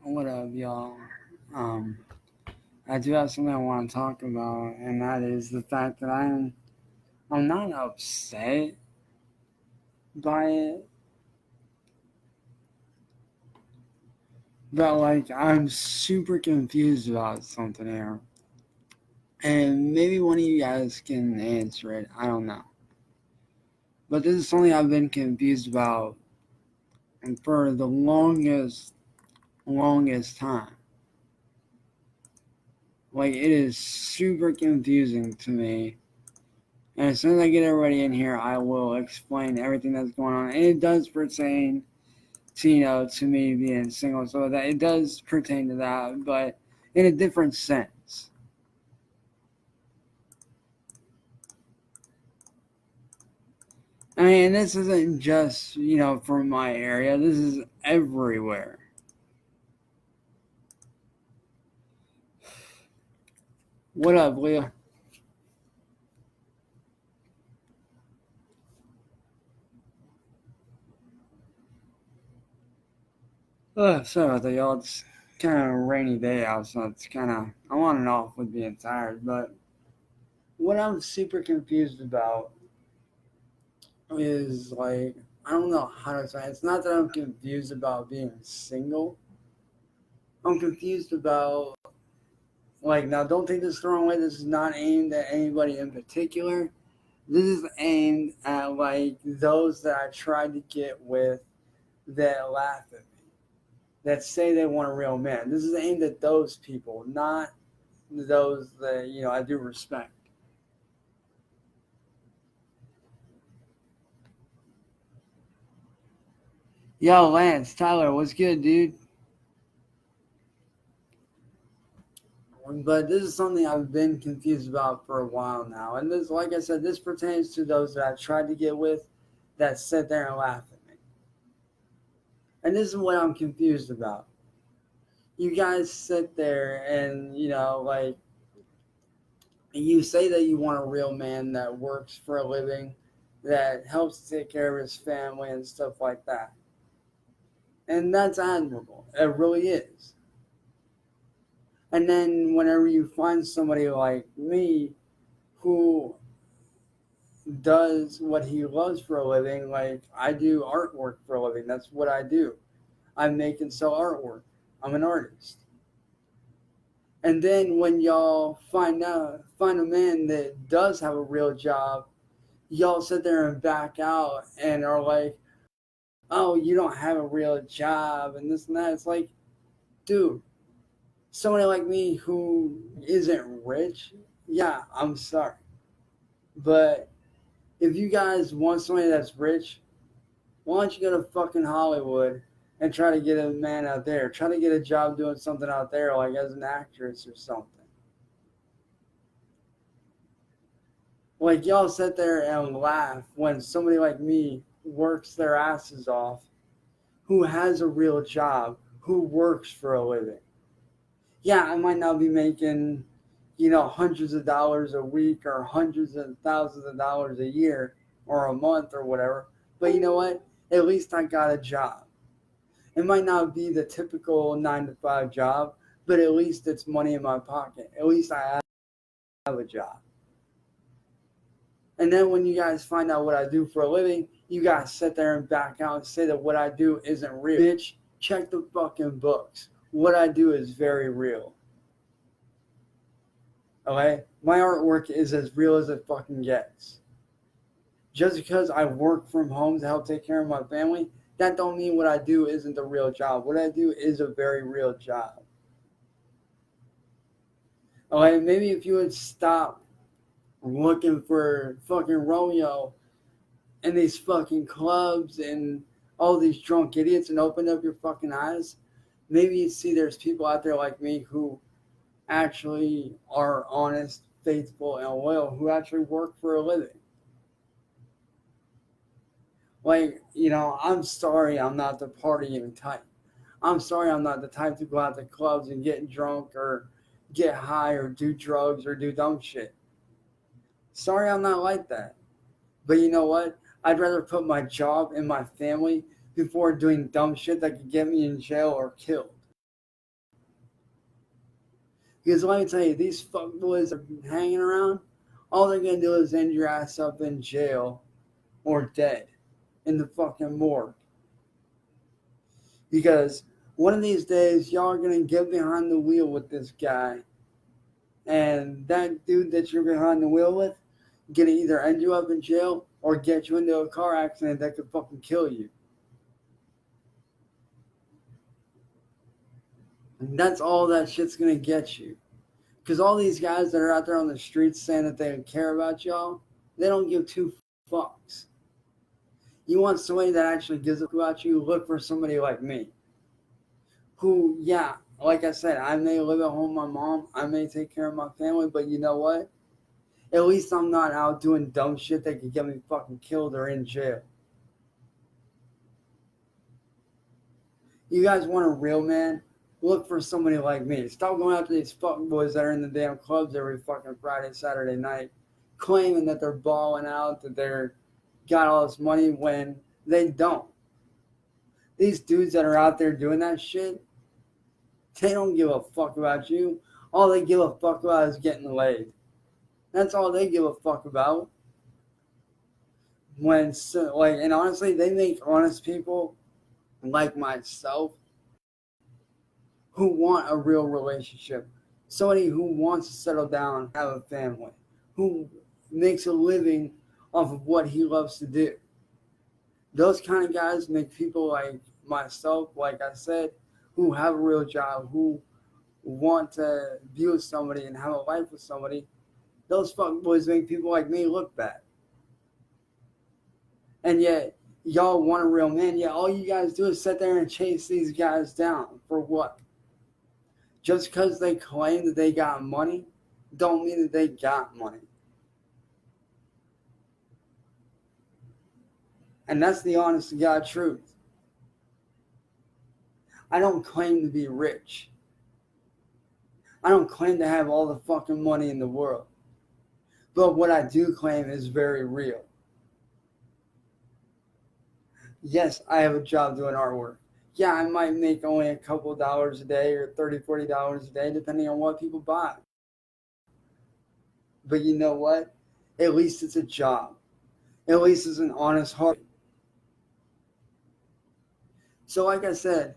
What up, y'all? Um, I do have something I want to talk about, and that is the fact that I'm not upset by it, but like I'm super confused about something here, and maybe one of you guys can answer it. I don't know, but this is something I've been confused about for the longest time. Like it is super confusing to me. And as soon as I get everybody in here, I will explain everything that's going on. And it does pertain to, to me being single. So that it does pertain to that, but in a different sense. I mean, this isn't just, from my area. This is everywhere. What up, Leah? Sorry about that, y'all. It's kind of a rainy day out, so it's kind of, I'm on and off with being tired. But what I'm super confused about is like, I don't know how to say it. It's not that I'm confused about being single. I'm confused about, like, now don't take this the wrong way. This is not aimed at anybody in particular. This is aimed at like those that I tried to get with that laugh at me, that say they want a real man. This is aimed at those people, not those that I do respect. Yo, Lance, Tyler, what's good, dude? But this is something I've been confused about for a while now. And this, like I said, this pertains to those that I tried to get with that sit there and laugh at me. And this is what I'm confused about. You guys sit there and, like, you say that you want a real man that works for a living, that helps take care of his family and stuff like that. And that's admirable. It really is. And then whenever you find somebody like me who does what he loves for a living, like I do artwork for a living. That's what I do. I make and sell artwork. I'm an artist. And then when y'all find a man that does have a real job, y'all sit there and back out and are like, "Oh, you don't have a real job," and this and that. It's like, dude, somebody like me who isn't rich, yeah, I'm sorry, but if you guys want somebody that's rich, why don't you go to fucking Hollywood and try to get a man out there? Try to get a job doing something out there, like as an actress or something. Like y'all sit there and laugh when somebody like me works their asses off, who has a real job, who works for a living. Yeah, I might not be making, hundreds of dollars a week or hundreds of thousands of dollars a year or a month or whatever. But you know what? At least I got a job. It might not be the typical 9 to 5 job, but at least it's money in my pocket. At least I have a job. And then when you guys find out what I do for a living, you guys sit there and back out and say that what I do isn't real. Bitch, check the fucking books. What I do is very real. Okay? My artwork is as real as it fucking gets. Just because I work from home to help take care of my family, that don't mean what I do isn't a real job. What I do is a very real job. Okay, maybe if you would stop looking for fucking Romeo in these fucking clubs and all these drunk idiots and open up your fucking eyes, maybe you'd see there's people out there like me who actually are honest, faithful, and loyal, who actually work for a living. Like, I'm sorry I'm not the partying type. I'm sorry I'm not the type to go out to clubs and get drunk or get high or do drugs or do dumb shit. Sorry I'm not like that. But you know what? I'd rather put my job and my family before doing dumb shit that could get me in jail or killed. Because let me tell you, these fuckboys are hanging around, all they're gonna do is end your ass up in jail or dead in the fucking morgue. Because one of these days, y'all are gonna get behind the wheel with this guy, and that dude that you're behind the wheel with gonna either end you up in jail or get you into a car accident that could fucking kill you. And that's all that shit's gonna get you. Because all these guys that are out there on the streets saying that they care about y'all, they don't give two fucks. You want somebody that actually gives a fuck about you, look for somebody like me. Who, yeah, like I said, I may live at home with my mom, I may take care of my family, but you know what? At least I'm not out doing dumb shit that could get me fucking killed or in jail. You guys want a real man? Look for somebody like me. Stop going after these fucking boys that are in the damn clubs every fucking Friday, Saturday night, claiming that they're balling out, that they're got all this money when they don't. These dudes that are out there doing that shit, they don't give a fuck about you. All they give a fuck about is getting laid. That's all they give a fuck about. And honestly, they make honest people like myself who want a real relationship. Somebody who wants to settle down, have a family, who makes a living off of what he loves to do. Those kind of guys make people like myself, like I said, who have a real job, who want to be with somebody and have a life with somebody. Those fuckboys make people like me look bad. And yet, y'all want a real man, yet all you guys do is sit there and chase these guys down. For what? Just because they claim that they got money, don't mean that they got money. And that's the honest to God truth. I don't claim to be rich. I don't claim to have all the fucking money in the world. But what I do claim is very real. Yes, I have a job doing artwork. Yeah, I might make only a couple dollars a day or $30, $40 a day, depending on what people buy. But you know what? At least it's a job. At least it's an honest heart. So like I said,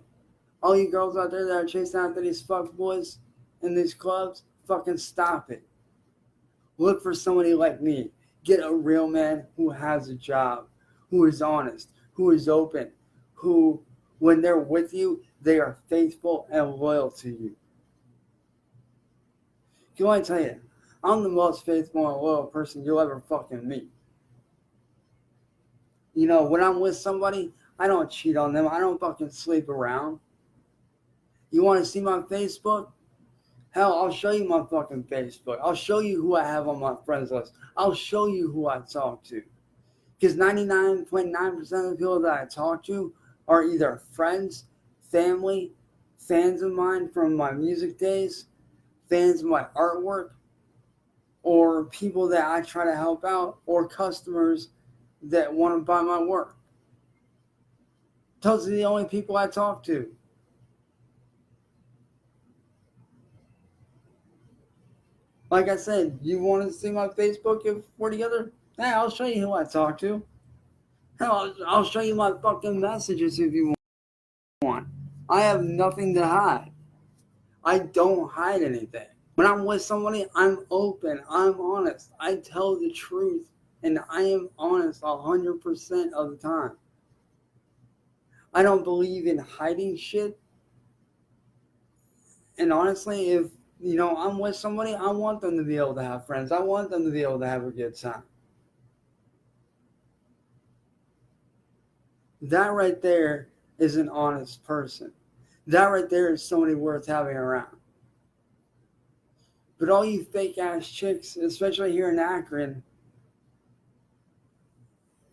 all you girls out there that are chasing after these fuckboys in these clubs, fucking stop it. Look for somebody like me. Get a real man who has a job, who is honest, who is open, who, when they're with you, they are faithful and loyal to you. Can I tell you, I'm the most faithful and loyal person you'll ever fucking meet. You know, when I'm with somebody, I don't cheat on them. I don't fucking sleep around. You want to see my Facebook? Hell, I'll show you my fucking Facebook. I'll show you who I have on my friends list. I'll show you who I talk to. Because 99.9% of the people that I talk to are either friends, family, fans of mine from my music days, fans of my artwork, or people that I try to help out, or customers that want to buy my work. Those are the only people I talk to. Like I said, you want to see my Facebook if we're together? Hey, I'll show you who I talk to. Hell, I'll show you my fucking messages if you want. I have nothing to hide. I don't hide anything. When I'm with somebody, I'm open. I'm honest. I tell the truth. And I am honest 100% of the time. I don't believe in hiding shit. And honestly, if I'm with somebody, I want them to be able to have friends. I want them to be able to have a good time. That right there is an honest person. That right there is somebody worth having around. But all you fake ass chicks, especially here in Akron,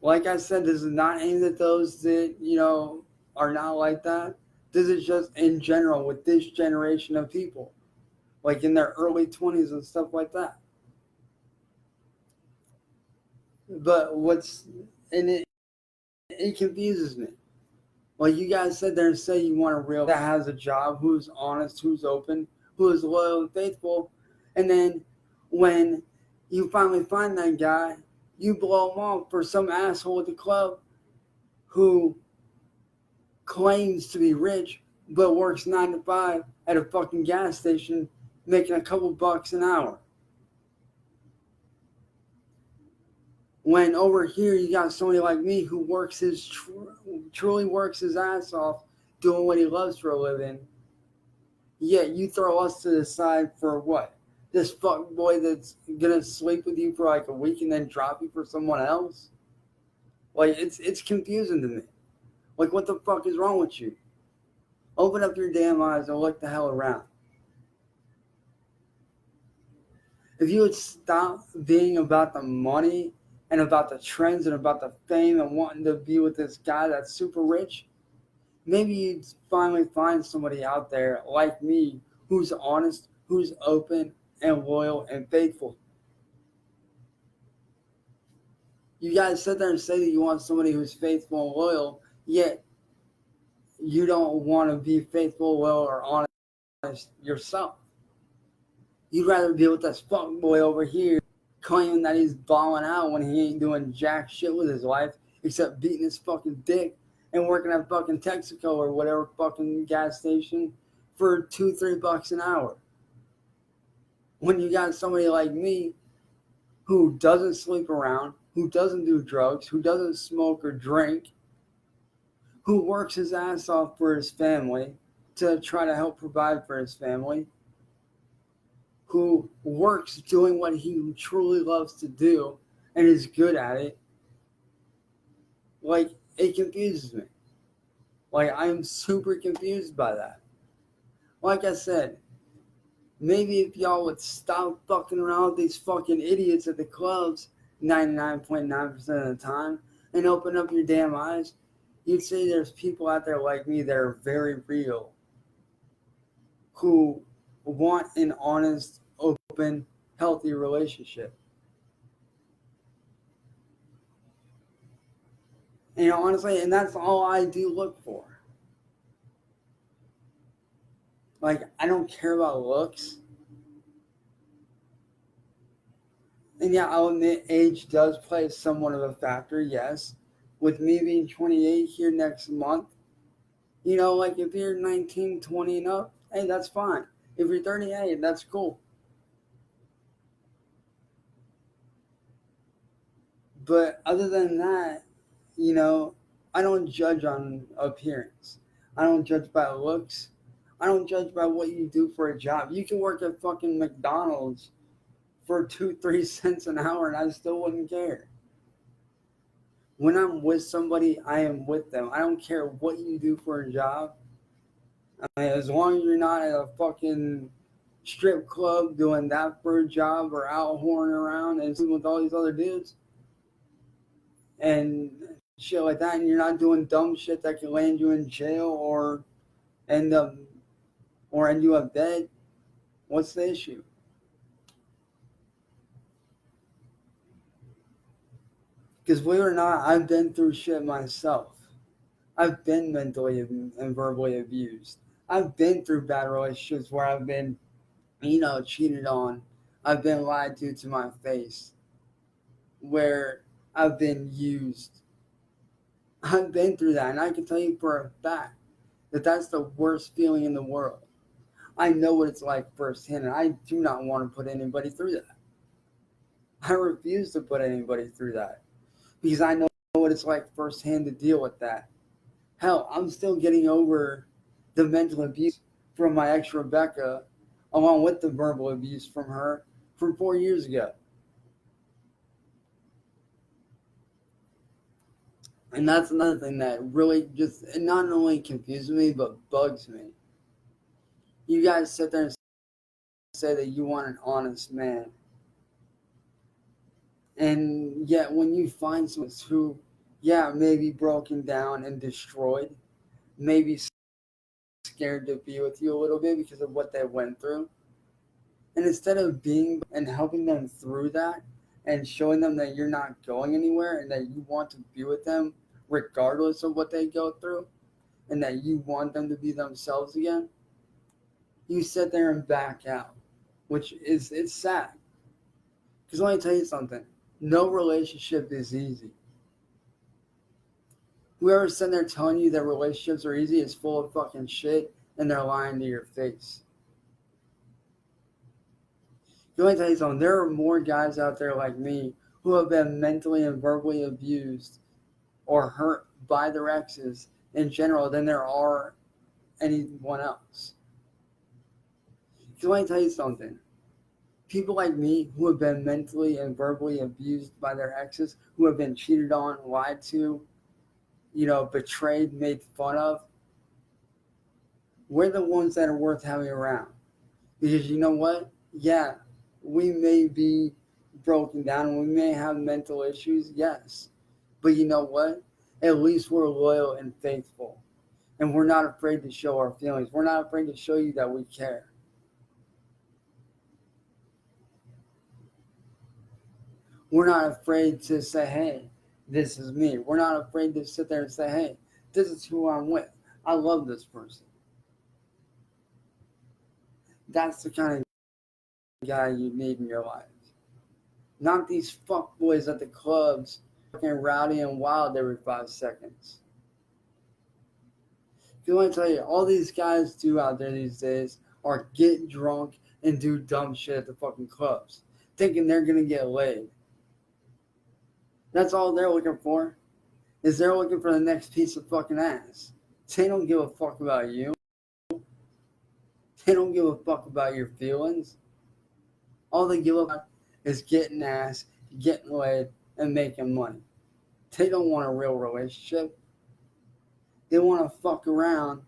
like I said, this is not aimed at those that, are not like that. This is just in general with this generation of people, like in their early 20s and stuff like that. But it confuses me. Like you guys sit there and say you want a real that has a job, who's honest, who's open, who is loyal and faithful, and then when you finally find that guy, you blow him off for some asshole at the club who claims to be rich but works 9 to 5 at a fucking gas station making a couple bucks an hour. When over here you got somebody like me who works truly works his ass off doing what he loves for a living, yet you throw us to the side for what? This fuck boy that's gonna sleep with you for like a week and then drop you for someone else? Like, it's confusing to me. Like, what the fuck is wrong with you? Open up your damn eyes and look the hell around. If you would stop being about the money and about the trends and about the fame and wanting to be with this guy that's super rich, maybe you'd finally find somebody out there like me who's honest, who's open and loyal and faithful. You guys sit there and say that you want somebody who's faithful and loyal, yet you don't want to be faithful, loyal, or honest yourself. You'd rather be with this fuck boy over here claiming that he's balling out when he ain't doing jack shit with his life except beating his fucking dick and working at fucking Texaco or whatever fucking gas station for $2-3 an hour. When you got somebody like me who doesn't sleep around, who doesn't do drugs, who doesn't smoke or drink, who works his ass off for his family to try to help provide for his family, who works doing what he truly loves to do and is good at it, like, it confuses me. Like, I'm super confused by that. Like I said, maybe if y'all would stop fucking around with these fucking idiots at the clubs 99.9% of the time and open up your damn eyes, you'd see there's people out there like me that are very real, who want an honest, open, healthy relationship. And honestly, and that's all I do look for. Like, I don't care about looks. And yeah, I'll admit age does play somewhat of a factor, yes. With me being 28 here next month, you know, like if you're 19, 20 and up, hey, that's fine. If you're 38, that's cool. But other than that, you know, I don't judge on appearance. I don't judge by looks. I don't judge by what you do for a job. You can work at fucking McDonald's for 2-3 cents an hour and I still wouldn't care. When I'm with somebody, I am with them. I don't care what you do for a job. I mean, as long as you're not at a fucking strip club doing that for a job or out whoring around and with all these other dudes and shit like that, and you're not doing dumb shit that can land you in jail or end you up dead, what's the issue? Because believe it or not, I've been through shit myself. I've been mentally and verbally abused. I've been through bad relationships where I've been, you know, cheated on. I've been lied to my face. Where I've been used. I've been through that, and I can tell you for a fact that that's the worst feeling in the world. I know what it's like firsthand, and I do not want to put anybody through that. I refuse to put anybody through that because I know what it's like firsthand to deal with that. Hell, I'm still getting over the mental abuse from my ex Rebecca, along with the verbal abuse from her from 4 years ago. And that's another thing that really just not only confuses me, but bugs me. You guys sit there and say that you want an honest man. And yet when you find someone who, yeah, maybe broken down and destroyed, maybe scared to be with you a little bit because of what they went through, and instead of being and helping them through that and showing them that you're not going anywhere and that you want to be with them regardless of what they go through and that you want them to be themselves again, you sit there and back out, which is it's sad. Because let me tell you something, no relationship is easy. Whoever's sitting there telling you that relationships are easy is full of fucking shit, and they're lying to your face. Let me tell you something, there are more guys out there like me who have been mentally and verbally abused or hurt by their exes in general than there are anyone else. Let me tell you something, people like me who have been mentally and verbally abused by their exes, who have been cheated on, lied to, betrayed, made fun of, we're the ones that are worth having around. Because you know what? Yeah, we may be broken down, we may have mental issues, yes. But you know what? At least we're loyal and faithful. And we're not afraid to show our feelings. We're not afraid to show you that we care. We're not afraid to say, hey, this is me. We're not afraid to sit there and say, hey, this is who I'm with. I love this person. That's the kind of guy you need in your life. Not these fuckboys at the clubs fucking rowdy and wild every 5 seconds. I want to tell you, all these guys do out there these days are get drunk and do dumb shit at the fucking clubs, thinking they're going to get laid. That's all they're looking for, is they're looking for the next piece of fucking ass. They don't give a fuck about you. They don't give a fuck about your feelings. All they give a fuck is getting ass, getting laid, and making money. They don't want a real relationship. They want to fuck around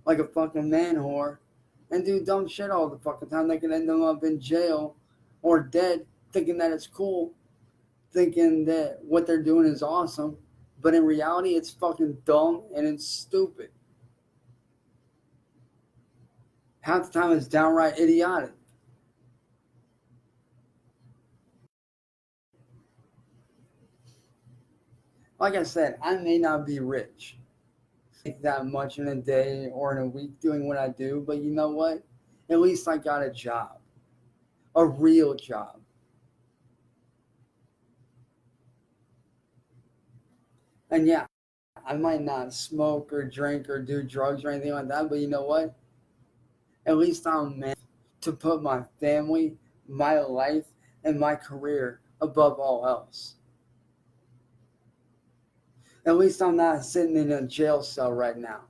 like a fucking man whore and do dumb shit all the fucking time. They can end up in jail or dead thinking that it's cool, thinking that what they're doing is awesome. But in reality, it's fucking dumb and it's stupid. Half the time, it's downright idiotic. Like I said, I may not be rich, make that much in a day or in a week doing what I do, but you know what? At least I got a job, a real job. And yeah, I might not smoke or drink or do drugs or anything like that, but you know what? At least I'm man to put my family, my life, and my career above all else. At least I'm not sitting in a jail cell right now.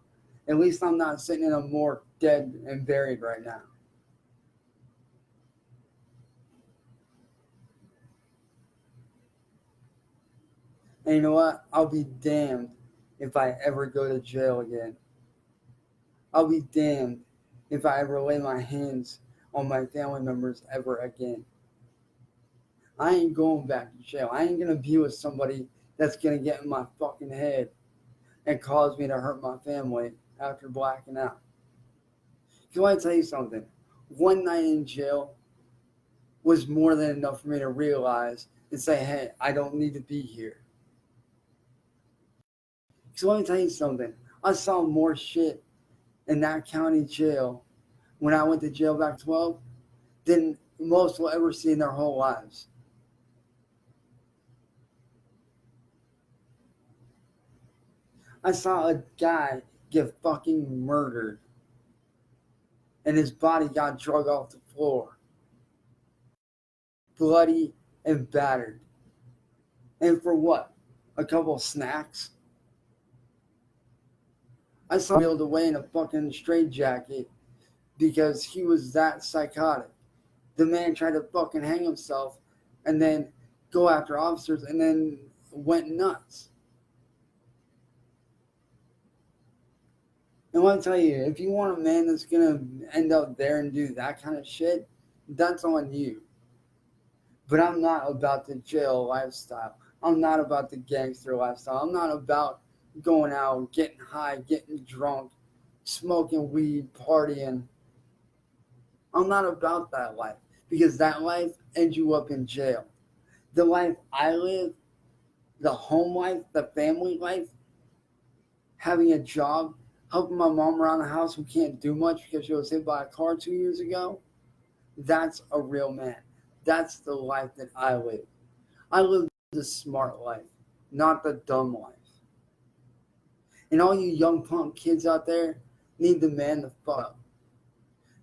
At least I'm not sitting in a morgue dead and buried right now. And you know what? I'll be damned if I ever go to jail again. I'll be damned if I ever lay my hands on my family members ever again. I ain't going back to jail. I ain't going to be with somebody that's going to get in my fucking head and cause me to hurt my family after blacking out. Can I tell you something? One night in jail was more than enough for me to realize and say, hey, I don't need to be here. So let me tell you something. I saw more shit in that county jail when I went to jail back 12 than most will ever see in their whole lives. I saw a guy get fucking murdered and his body got dragged off the floor, bloody and battered. And for what? A couple of snacks? I saw him wheeled away in a fucking straitjacket because he was that psychotic. The man tried to fucking hang himself and then go after officers and then went nuts. And I want to tell you, if you want a man that's going to end up there and do that kind of shit, that's on you. But I'm not about the jail lifestyle. I'm not about the gangster lifestyle. I'm not about going out, getting high, getting drunk, smoking weed, partying. I'm not about that life because that life ends you up in jail. The life I live, the home life, the family life, having a job, helping my mom around the house who can't do much because she was hit by a car 2 years ago. That's a real man. That's the life that I live. I live the smart life, not the dumb life. And all you young punk kids out there need to man the fuck up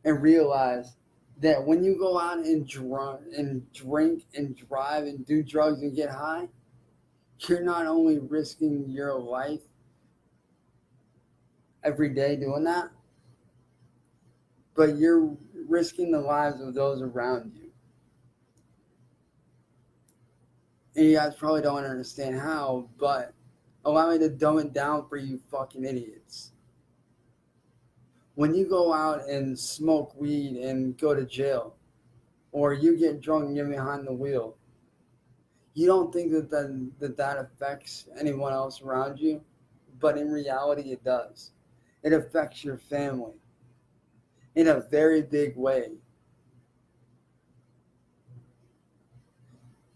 and realize that when you go out and drink and drive and do drugs and get high, you're not only risking your life every day doing that, but you're risking the lives of those around you. And you guys probably don't understand how, but allow me to dumb it down for you fucking idiots. When you go out and smoke weed and go to jail, or you get drunk and get behind the wheel, you don't think that affects anyone else around you, but in reality it does. It affects your family in a very big way.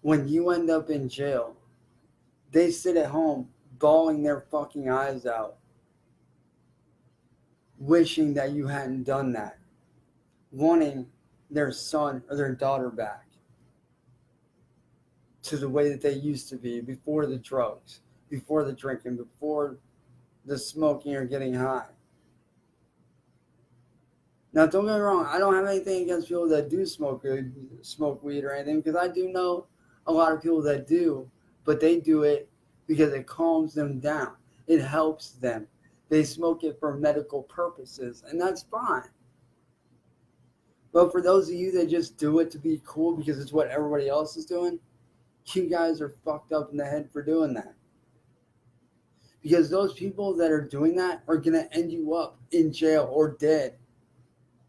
When you end up in jail, they sit at home bawling their fucking eyes out, wishing that you hadn't done that, wanting their son or their daughter back to the way that they used to be before the drugs, before the drinking, before the smoking or getting high. Now, don't get me wrong, I don't have anything against people that do smoke weed or anything, because I do know a lot of people that do, but they do it because it calms them down. It helps them. They smoke it for medical purposes, and that's fine. But for those of you that just do it to be cool because it's what everybody else is doing, you guys are fucked up in the head for doing that. Because those people that are doing that are going to end you up in jail or dead.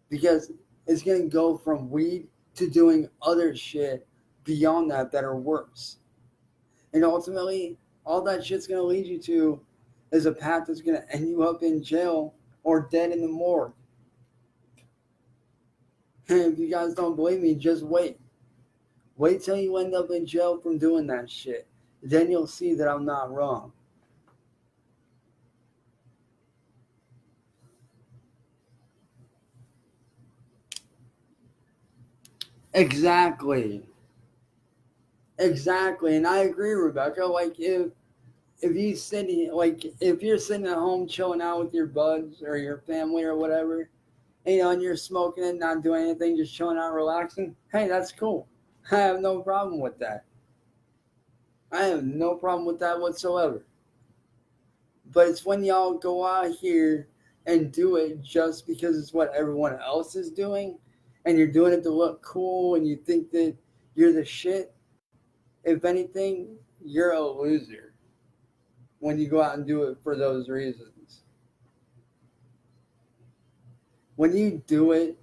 Because it's going to go from weed to doing other shit beyond that are worse. And ultimately, all that shit's going to lead you to is a path that's going to end you up in jail or dead in the morgue. And if you guys don't believe me, just wait. Wait till you end up in jail from doing that shit. Then you'll see that I'm not wrong. Exactly. Exactly. And I agree, Rebecca. Like if you sitting if you're sitting at home chilling out with your buds or your family or whatever, and you're smoking and not doing anything, just chilling out, relaxing, hey, that's cool. I have no problem with that. I have no problem with that whatsoever. But it's when y'all go out here and do it just because it's what everyone else is doing, and you're doing it to look cool and you think that you're the shit. If anything, you're a loser when you go out and do it for those reasons. When you do it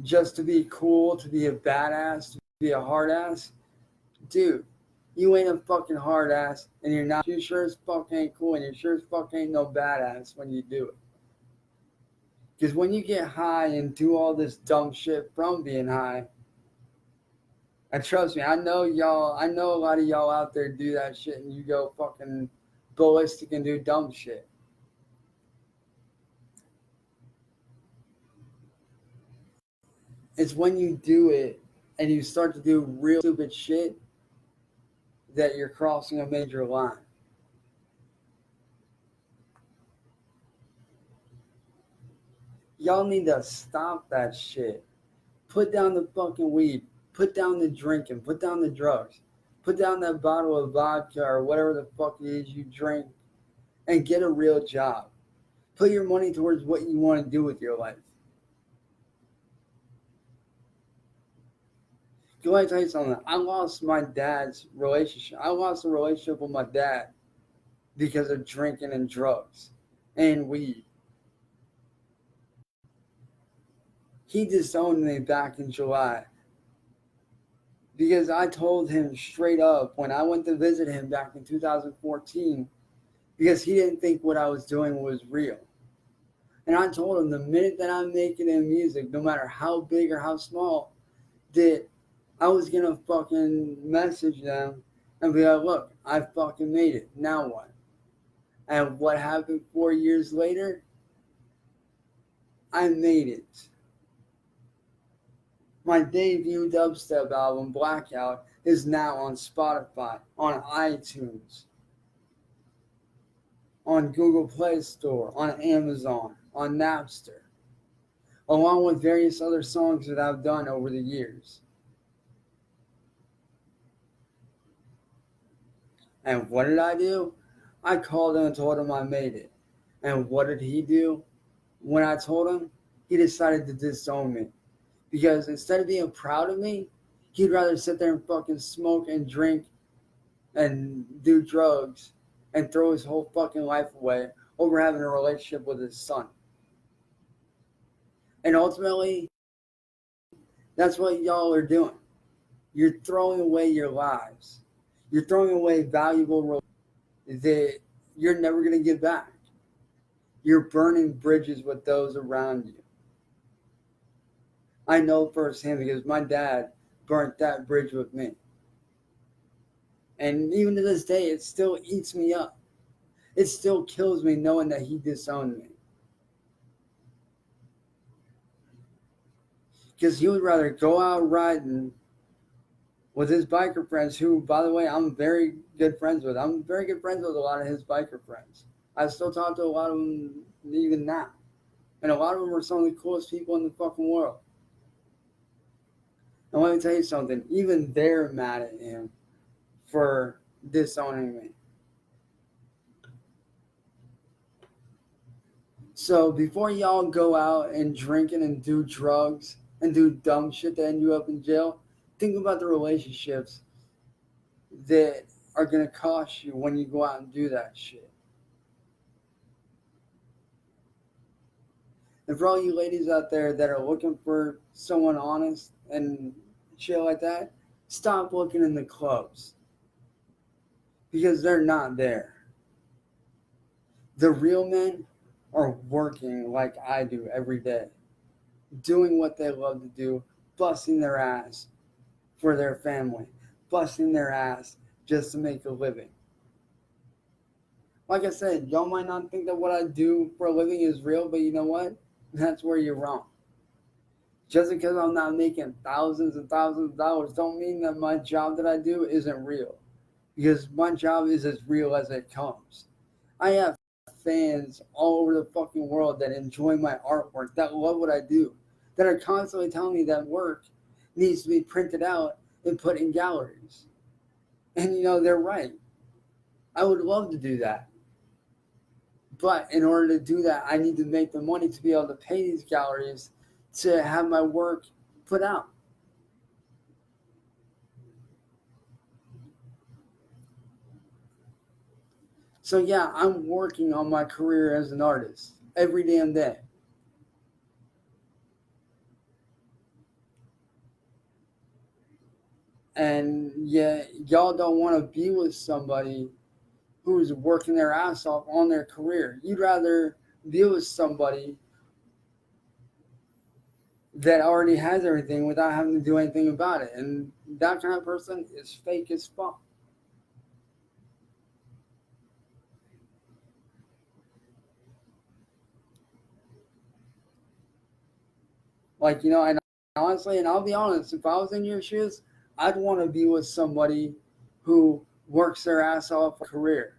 just to be cool, to be a badass, to be a hard ass, dude, you ain't a fucking hard ass, and you're not. You sure as fuck ain't cool, and you sure as fuck ain't no badass when you do it. Because when you get high and do all this dumb shit from being high, and trust me, I know a lot of y'all out there do that shit, and you go fucking ballistic and do dumb shit. It's when you do it and you start to do real stupid shit that you're crossing a major line. Y'all need to stop that shit. Put down the fucking weed. Put down the drinking. Put down the drugs. Put down that bottle of vodka or whatever the fuck it is you drink and get a real job. Put your money towards what you want to do with your life. Let me tell you something. I lost my dad's relationship. I lost a relationship with my dad because of drinking and drugs and weed. He disowned me back in July because I told him straight up when I went to visit him back in 2014, because he didn't think what I was doing was real. And I told him the minute that I'm making in music, no matter how big or how small, that I was going to fucking message them and be like, look, I fucking made it. Now what? And what happened 4 years later? I made it. My debut dubstep album, Blackout, is now on Spotify, on iTunes, on Google Play Store, on Amazon, on Napster, along with various other songs that I've done over the years. And what did I do? I called him and told him I made it. And what did he do? When I told him, he decided to disown me. Because instead of being proud of me, he'd rather sit there and fucking smoke and drink and do drugs and throw his whole fucking life away over having a relationship with his son. And ultimately, that's what y'all are doing. You're throwing away your lives. You're throwing away valuable relationships that you're never going to get back. You're burning bridges with those around you. I know firsthand because my dad burnt that bridge with me. And even to this day, it still eats me up. It still kills me knowing that he disowned me. Because he would rather go out riding with his biker friends, who, by the way, I'm very good friends with. I'm very good friends with a lot of his biker friends. I still talk to a lot of them even now. And a lot of them are some of the coolest people in the fucking world. And let me tell you something, even they're mad at him for disowning me. So before y'all go out and drinking and do drugs and do dumb shit that end you up in jail, think about the relationships that are going to cost you when you go out and do that shit. And for all you ladies out there that are looking for someone honest and shit like that, stop looking in the clubs. Because they're not there. The real men are working like I do every day, doing what they love to do, busting their ass for their family, busting their ass just to make a living. Like I said, y'all might not think that what I do for a living is real, but you know what? That's where you're wrong. Just because I'm not making thousands and thousands of dollars don't mean that my job that I do isn't real. Because my job is as real as it comes. I have fans all over the fucking world that enjoy my artwork, that love what I do, that are constantly telling me that work needs to be printed out and put in galleries. And you know, they're right. I would love to do that. But in order to do that, I need to make the money to be able to pay these galleries to have my work put out. So yeah, I'm working on my career as an artist every damn day. And yeah, y'all don't want to be with somebody who's working their ass off on their career. You'd rather be with somebody that already has everything without having to do anything about it. And that kind of person is fake as fuck. Like, you know, and honestly, and I'll be honest, if I was in your shoes, I'd want to be with somebody who works their ass off a career.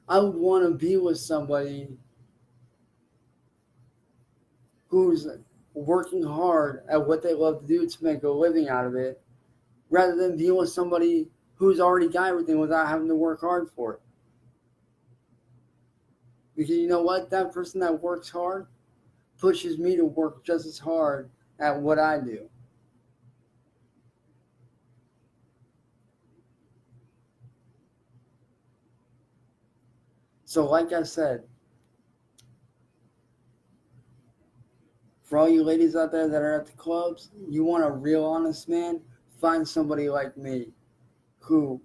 I would want to be with somebody who's working hard at what they love to do to make a living out of it, rather than being with somebody who's already got everything without having to work hard for it. Because you know what? That person that works hard pushes me to work just as hard at what I do. So like I said, for all you ladies out there that are at the clubs, you want a real honest man, find somebody like me who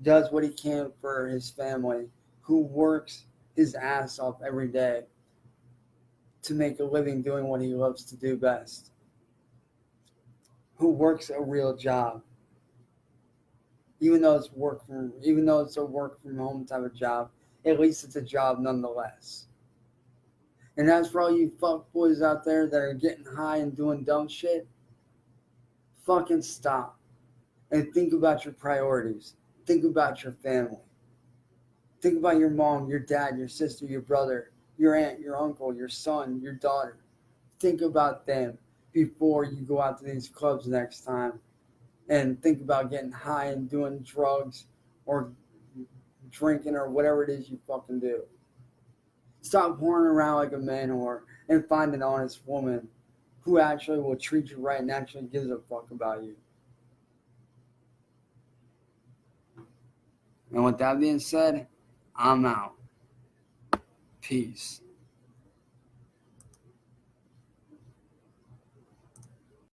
does what he can for his family, who works his ass off every day to make a living doing what he loves to do best, who works a real job, even though it's a work from home type of job. At least it's a job nonetheless. And as for all you fuckboys out there that are getting high and doing dumb shit, fucking stop. And think about your priorities. Think about your family. Think about your mom, your dad, your sister, your brother, your aunt, your uncle, your son, your daughter. Think about them before you go out to these clubs next time. And think about getting high and doing drugs or drinking or whatever it is you fucking do. Stop whoring around like a man whore and find an honest woman who actually will treat you right and actually gives a fuck about you. And with that being said, I'm out. Peace.